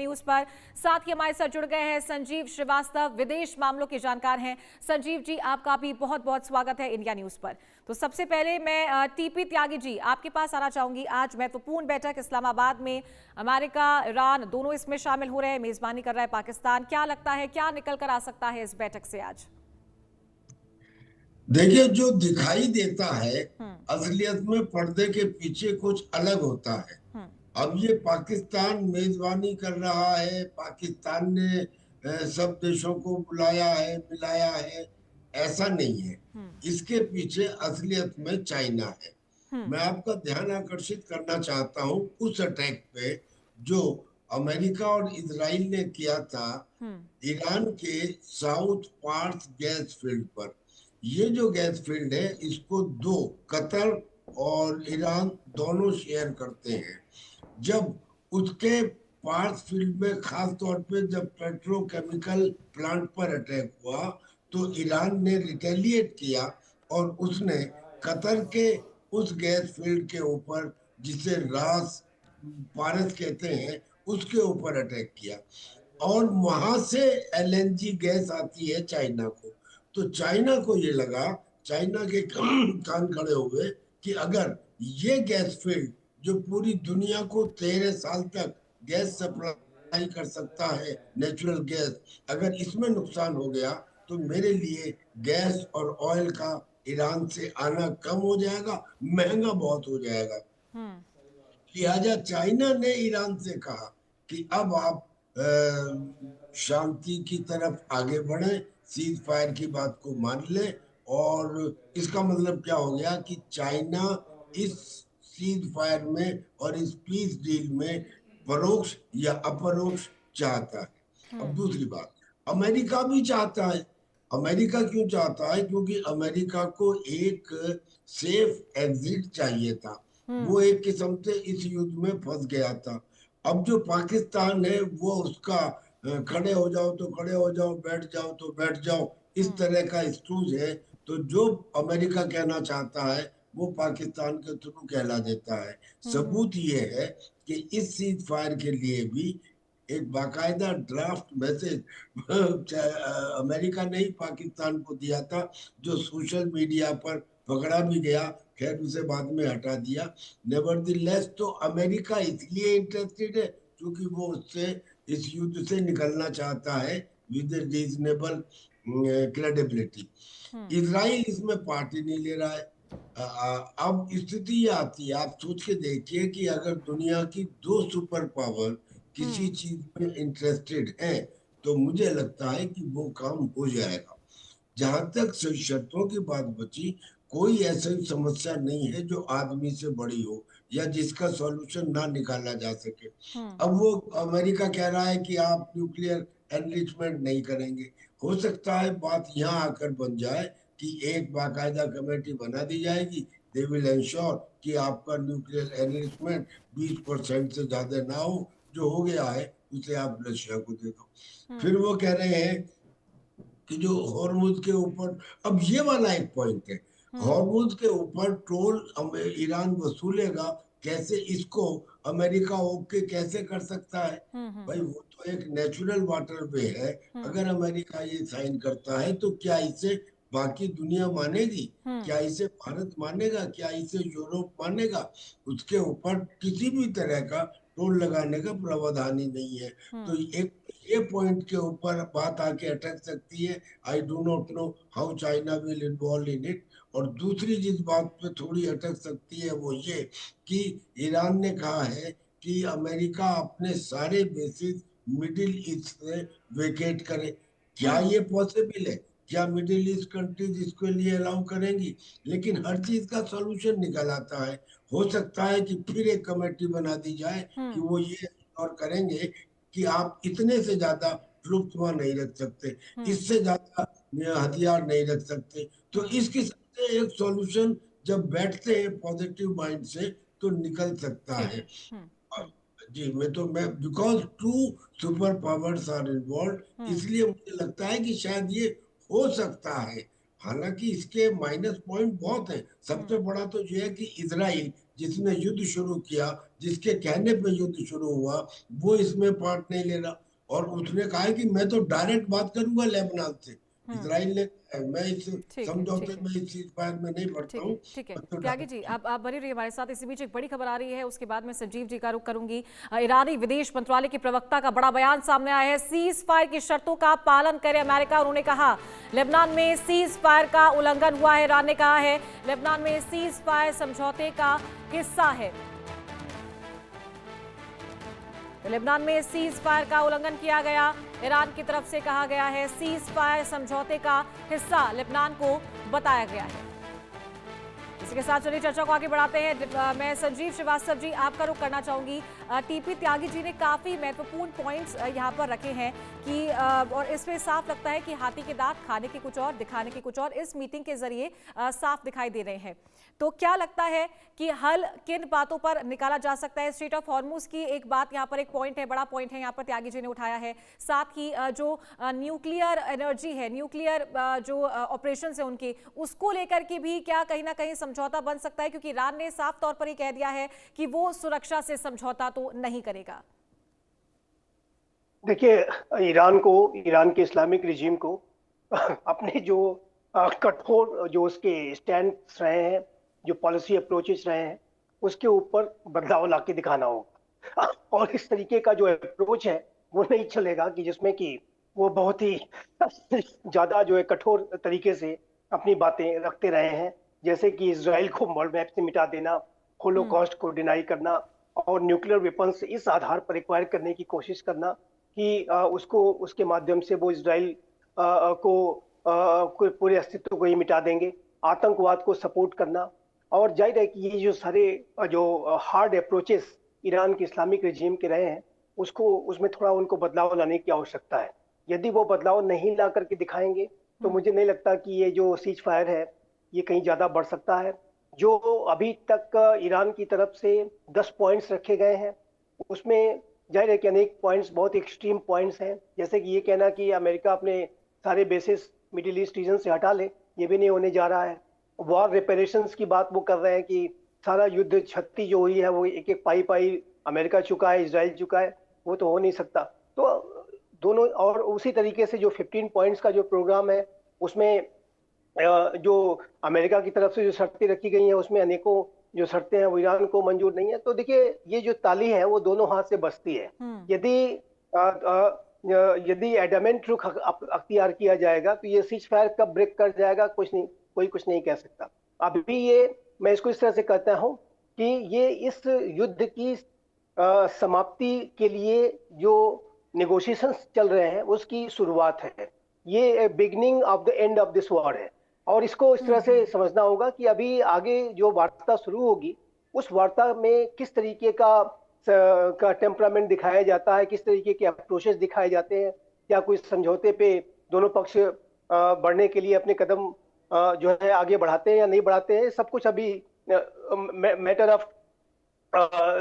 News पर साथ ही हमारे साथ जुड़ गए हैं संजीव श्रीवास्तव, विदेश मामलों के जानकार हैं। संजीव जी, आपका भी बहुत बहुत स्वागत है इंडिया न्यूज पर। तो सबसे पहले मैं टीपी त्यागी जी आपके पास आना चाहूंगी। आज महत्वपूर्ण बैठक इस्लामाबाद में, अमेरिका ईरान दोनों इसमें शामिल हो रहे हैं, मेजबानी कर रहा है पाकिस्तान। क्या लगता है क्या निकल कर आ सकता है इस बैठक से आज? देखिए, जो दिखाई देता है हम्म। असलियत में पर्दे के पीछे कुछ अलग होता है। हम्म। अब ये पाकिस्तान मेजबानी कर रहा है, पाकिस्तान ने सब देशों को बुलाया है, मिलाया है, ऐसा नहीं है। हम्म। इसके पीछे असलियत में चाइना है। हम्म। मैं आपका ध्यान आकर्षित करना चाहता हूं उस अटैक पे जो अमेरिका और इजराइल ने किया था हम्म। ईरान के साउथ पार्थ गैस फील्ड पर। ये जो गैस फील्ड है इसको दो, कतर और ईरान दोनों शेयर करते हैं। जब उसके पार्थ फील्ड में खास तौर पे जब पेट्रोकेमिकल प्लांट पर अटैक हुआ तो ईरान ने रिटेलिएट किया और उसने कतर के उस गैस फील्ड के ऊपर, जिसे रास पारस कहते हैं, उसके ऊपर अटैक किया। और वहां से एलएनजी गैस आती है चाइना को। तो चाइना को ये लगा, चाइना के कान खड़े हुए कि अगर ये गैस फील्ड जो पूरी दुनिया को 13 साल तक गैस सप्लाई कर सकता है, नेचुरल गैस, अगर इसमें नुकसान हो गया तो मेरे लिए गैस और ऑयल का ईरान से आना कम हो जाएगा, महंगा बहुत हो जाएगा। हम्म। लिहाजा चाइना ने ईरान से कहा कि अब आप शांति की तरफ आगे बढ़े, सीज फायर की बात को मान ले। और इसका मतलब क्या हो गया कि चाइना इस सीज फायर में और इस पीस डील में परोक्ष या अपरोक्ष चाहता है। अब हम्म। दूसरी बात, अमेरिका भी चाहता है। अमेरिका क्यों चाहता है? क्योंकि अमेरिका को एक सेफ एग्जिट चाहिए था। हम्म। वो एक किस्म से इस युद्ध में फंस गया था। अब जो पाकिस्तान है वो उसका खड़े हो जाओ तो खड़े हो जाओ, बैठ जाओ तो बैठ जाओ, इस हम्म। तरह का स्टूज है। तो जो अमेरिका कहना चाहता है वो पाकिस्तान के थ्रू कहला देता है। हम्म। सबूत ये है कि इस सीज फायर के लिए भी एक बाकायदा ड्राफ्ट मैसेज अमेरिका ने ही पाकिस्तान को दिया था, जो सोशल मीडिया पर पकड़ा भी गया। खैर उसे बाद में हटा दिया। नेवरदलेस तो अमेरिका इसलिए इंटरेस्टेड है क्योंकि वो उससे, इस युद्ध से निकलना चाहता है with reasonable credibility. Hmm. Israel इसमें पार्टी नहीं ले रहा है। अब स्थिति ये आती है, आप सोच के देखिए कि अगर दुनिया की दो सुपर पावर किसी हम्म। चीज में इंटरेस्टेड हैं तो मुझे लगता है कि वो काम हो जाएगा। जहां तक शर्तों की बात बची, कोई ऐसी समस्या नहीं है जो आदमी से बड़ी हो या जिसका सॉल्यूशन ना निकाला जा सके। हम्म। अब वो अमेरिका कह रहा है कि आप न्यूक्लियर एनरिचमेंट नहीं करेंगे। हो सकता है बात यहाँ आकर बन जाए कि एक बाकायदा कमेटी बना दी जाएगी, दे विल इंश्योर कि आपका न्यूक्लियर एनरिचमेंट 20% से ज्यादा ना हो, जो हो गया है उसे आप रशिया को दे दो। हम्म। फिर वो कह रहे हैं कि जो हॉर्मुज के ऊपर, अब ये वाला एक पॉइंट है, हम्म। हॉर्मुज के ऊपर टोल ईरान वसूलेगा कैसे? इसको अमेरिका ओके कैसे कर सकता है? हम्म। भाई वो तो एक नेचुरल वाटर वे है। हम्म। अगर अमेरिका ये साइन करता है तो क्या इसे बाकी दुनिया मानेगी? हम्म। क्या इसे भारत मानेगा? क्या इसे यूरोप मानेगा? उसके ऊपर किसी भी तरह का टोल लगाने का प्रावधान ही नहीं है। तो हम्म। एक ये पॉइंट के ऊपर बात आके अटक सकती है। I do not know how China will involve in it. और दूसरी जिस बात पे थोड़ी अटक सकती है वो ये कि ईरान ने कहा है कि अमेरिका अपने सारे बेसिस मिडिल ईस्ट से वेकेट करे। क्या हम्म। ये पॉसिबल है? क्या मिडिल ईस्ट कंट्रीज इसके लिए अलाउ करेंगी? लेकिन हर चीज का सॉल्यूशन निकल आता है। हो सकता है कि फिर एक कमेटी बना दी जाए कि हम्म। वो ये और करेंगे कि आप इतने से ज्यादा ट्रुप्स वहां नहीं रख सकते, हम्म। इससे ज्यादा हथियार नहीं रख सकते। तो हम्म। इस किस्म से एक सॉल्यूशन जब बैठते हैं पॉजिटिव माइंड से तो निकल सकता ठीक है। है। हम्म। हम्म। जी, मैं because two super powers are involve, hmm. इसलिए मुझे लगता है कि शायद ये हो सकता है। हालांकि इसके माइनस पॉइंट बहुत है। सबसे हम्म। बड़ा तो ये है कि इसराइल जिसने युद्ध शुरू किया, जिसके कहने पे युद्ध शुरू हुआ, वो इसमें पार्ट नहीं ले रहा। और उसने कहा है कि मैं तो डायरेक्ट बात करूंगा लेबनान से। इसराइल ने, मैं इस ठीक है, समझौते ठीक है, में, इस सीजफायर में नहीं पढ़ता ठीक हूँ। है, ठीक है। मैं तो त्यागी डायरेक्ट। जी, आप बने रहिए हमारे साथ। इसी बीच एक बड़ी खबर आ रही है, उसके बाद मैं संजीव जी का रुख करूंगी। ईरानी विदेश मंत्रालय के प्रवक्ता का बड़ा बयान सामने आया है। सीज फायर की शर्तों का पालन करे अमेरिका। उन्होंने कहा लेबनान में सीज फायर का उल्लंघन हुआ है। ईरान ने कहा है लेबनान में सीज फायर समझौते का हिस्सा है। तो लेबनान में सीज फायर का उल्लंघन किया गया। ईरान की तरफ से कहा गया है सीज फायर समझौते का हिस्सा लेबनान को बताया गया है। इसी के साथ चलिए चर्चा को आगे बढ़ाते हैं। मैं संजीव श्रीवास्तव जी आपका रुख करना चाहूंगी। टीपी त्यागी जी ने काफी महत्वपूर्ण पॉइंट्स यहाँ पर रखे हैं कि और इसमें साफ लगता है कि हाथी के दांत खाने के कुछ और, दिखाने के कुछ और इस मीटिंग के जरिए साफ दिखाई दे रहे हैं। तो क्या लगता है कि हल किन बातों पर निकाला जा सकता है? स्ट्रेट ऑफ हॉर्मुज की एक बात यहाँ पर, एक पॉइंट है, बड़ा पॉइंट है यहाँ पर त्यागी जी ने उठाया है। साथ ही जो न्यूक्लियर एनर्जी है, न्यूक्लियर जो ऑपरेशन है उनके, उसको लेकर के भी क्या कहीं ना कहीं समझौता बन सकता है? क्योंकि ईरान ने साफ तौर पर ही कह दिया है कि वो सुरक्षा से समझौता तो नहीं करेगा। देखिए, ईरान के इस्लामिक रिजीम को अपने जो कठोर जो उसके स्टैंड रहे हैं, जो पॉलिसी अप्रोचेस रहे हैं, उसके ऊपर बदलाव लाके दिखाना होगा। और इस तरीके का जो अप्रोच है वो नहीं चलेगा कि जिसमें कि वो बहुत ही ज्यादा जो है कठोर तरीके से अपनी बातें रखते रहे हैं, जैसे कि इजराइल को वर्ल्ड मैप से मिटा देना, होलोकॉस्ट को डिनाई करना और न्यूक्लियर वेपन्स इस आधार पर एक्वायर करने की कोशिश करना कि उसके माध्यम से वो इजराइल को पूरे अस्तित्व को ही मिटा देंगे, आतंकवाद को सपोर्ट करना। और जाहिर है कि ये जो सारे जो हार्ड अप्रोचेस ईरान के इस्लामिक रिजीम के रहे हैं, उसमें थोड़ा उनको बदलाव लाने की आवश्यकता है। यदि वो बदलाव नहीं ला करके दिखाएंगे तो मुझे नहीं लगता कि ये जो सीज फायर है ये कहीं ज्यादा बढ़ सकता है। जो अभी तक ईरान की तरफ से 10 पॉइंट्स रखे गए हैं, उसमें जाहिर है कि अनेक पॉइंट्स बहुत एक्सट्रीम पॉइंट्स हैं, जैसे कि ये कहना कि अमेरिका अपने सारे बेसिस मिडिल ईस्ट रीजन से हटा ले, ये भी नहीं होने जा रहा है। वॉर रिपेरेशंस की बात वो कर रहे हैं कि सारा युद्ध क्षति जो हुई है वो एक एक पाई अमेरिका चुका है, इजराइल चुका है, वो तो हो नहीं सकता। तो दोनों, और उसी तरीके से जो 15 पॉइंट्स का जो प्रोग्राम है उसमें जो अमेरिका की तरफ से जो शर्तें रखी गई हैं उसमें अनेकों जो शर्तें हैं वो ईरान को मंजूर नहीं है। तो देखिए, ये जो ताली है वो दोनों हाथ से बजती है। यदि एडमेंट रुख अख्तियार किया जाएगा तो ये सीज फायर कब ब्रेक कर जाएगा कोई कुछ नहीं कह सकता। अभी ये, मैं इसको इस तरह से कहता हूं कि ये इस युद्ध की समाप्ति के लिए जो नेगोशिएशंस चल रहे हैं उसकी शुरुआत है। ये beginning of the end of this war है। और इसको इस तरह से समझना होगा कि अभी आगे जो वार्ता शुरू होगी, उस वार्ता में किस तरीके का टेम्परामेंट दिखाया जाता है, किस तरीके के अप्रोचेस दिखाए जाते हैं, क्या कोई समझौते पे दोनों पक्ष बढ़ने के लिए अपने कदम जो है आगे बढ़ाते हैं या नहीं बढ़ाते हैं, सब कुछ अभी मैटर ऑफ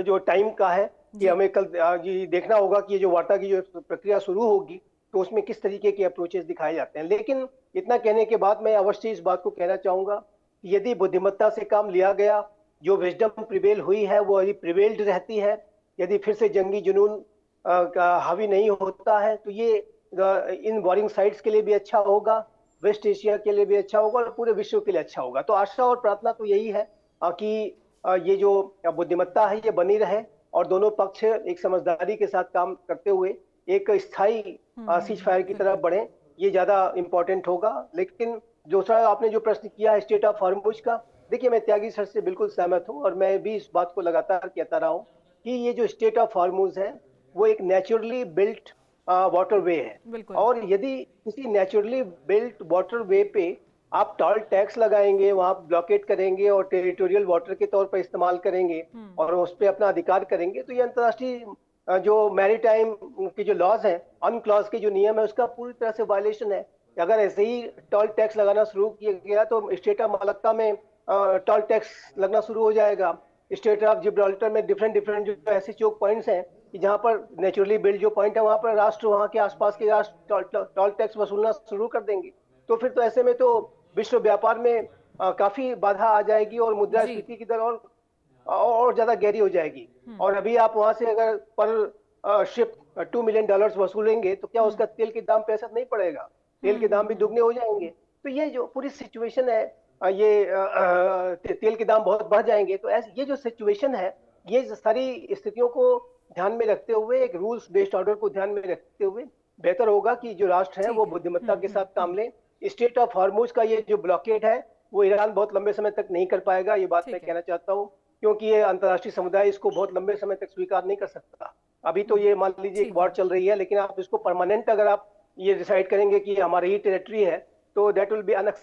जो टाइम का है कि हमें कल ये देखना होगा कि ये जो वार्ता की जो प्रक्रिया शुरू होगी तो उसमें किस तरीके के अप्रोचेस दिखाए जाते हैं। लेकिन इतना कहने के बाद मैं अवश्य इस बात को कहना चाहूंगा कि यदि बुद्धिमत्ता से काम लिया गया, जो विजडम प्रिवेल हुई है वो यदि प्रिवेल्ड रहती है, यदि फिर से जंगी जुनून का हावी नहीं होता है, तो ये इन वॉरिंग साइड्स के लिए भी अच्छा होगा, वेस्ट एशिया के लिए भी अच्छा होगा और पूरे विश्व के लिए अच्छा होगा। तो आशा और प्रार्थना तो यही है कि ये जो बुद्धिमत्ता है ये बनी रहे और दोनों पक्ष एक समझदारी के साथ काम करते हुए एक स्थायी सीज फायर की तरफ बढ़े, ये ज्यादा इंपॉर्टेंट होगा। लेकिन दूसरा आपने जो प्रश्न किया है स्टेट ऑफ हॉर्मुज का, देखिए मैं त्यागी सर से बिल्कुल सहमत हूँ और मैं भी इस बात को लगातार कहता रहा हूँ कि ये जो स्टेट ऑफ हॉर्मुज है वो एक नेचुरली बिल्ट वाटरवे है। और यदि किसी नेचुरली बिल्ट वाटरवे पे आप टोल टैक्स लगाएंगे, वहां ब्लॉकेट करेंगे और टेरिटोरियल वाटर के तौर पर इस्तेमाल करेंगे और उस पर अपना अधिकार करेंगे, तो ये अंतर्राष्ट्रीय जो मैरीटाइम के जो लॉज हैं, अनक्लॉज के जो नियम है, उसका पूरी तरह से वायलेशन है। अगर ऐसे ही टोल टैक्स लगाना शुरू किया गया तो स्टेट ऑफ मलक्का में टोल टैक्स लगना शुरू हो जाएगा। स्टेट ऑफ जिब्राल्टर में डिफरेंट जो ऐसे चोक पॉइंट्स हैं कि जहां पर नेचुरली बिल्ड जो पॉइंट है वहां पर राष्ट्र, वहां के आसपास के राष्ट्र टोल टैक्स वसूलना शुरू कर देंगे। तो फिर तो ऐसे में तो विश्व व्यापार में काफी बाधा आ जाएगी और मुद्रास्फीति की दर और और ज्यादा गहरी हो जाएगी। और अभी आप वहां से अगर पर शिप $2 मिलियन वसूलेंगे तो क्या उसका तेल के दाम पे असर नहीं पड़ेगा? तेल के दाम भी दुगने हो जाएंगे। तो ये जो पूरी सिचुएशन है, तेल के दाम बहुत बढ़ जाएंगे। तो ऐसे ये जो सिचुएशन है, ये सारी स्थितियों को ध्यान में रखते हुए, एक रूल्स बेस्ड ऑर्डर को ध्यान में रखते हुए बेहतर होगा कि जो राष्ट्र है ठीक वो है। बुद्धिमत्ता के साथ काम लें। स्टेट ऑफ हॉर्मुज का ये जो ब्लॉकेड है वो ईरान बहुत लंबे समय तक नहीं कर पाएगा, ये बात मैं ठीक है। कहना चाहता हूँ, क्योंकि ये अंतर्राष्ट्रीय समुदाय इसको बहुत लंबे समय तक स्वीकार नहीं कर सकता। अभी तो ये मान लीजिए एक ठीक वॉर है। चल रही है, लेकिन आप इसको परमानेंट अगर आप ये डिसाइड करेंगे कि हमारी ही टेरिटरी है, तो दैट विल बी अनएक्सेप्टेबल।